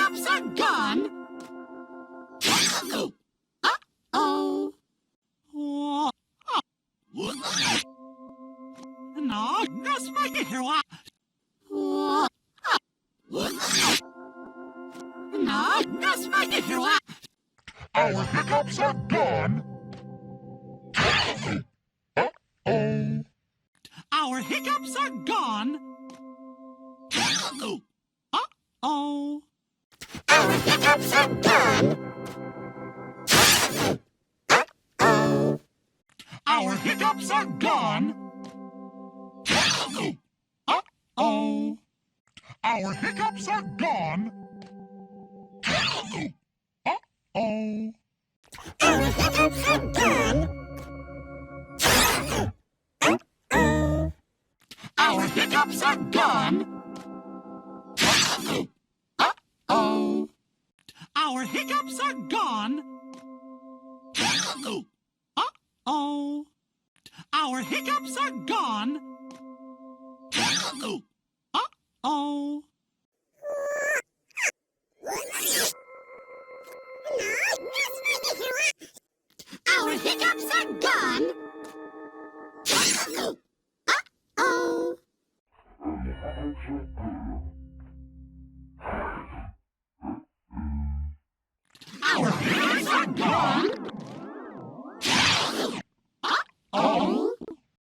hiccups are gone. Uh-oh. No, that's my hair. No, that's my hair. Our hiccups are gone. Uh-oh. Our hiccups are gone. Uh-oh. Our hiccups are gone. Uh-oh. Our hiccups are gone. Uh-oh. Our hiccups are gone. Uh-oh. Our hiccups are gone. Uh-oh. Our hiccups are gone. Uh-oh. Our hiccups are gone. Uh-oh. Our hiccups are gone. Uh-oh. Our hiccups are gone. Uh-oh. Our hiccups are gone.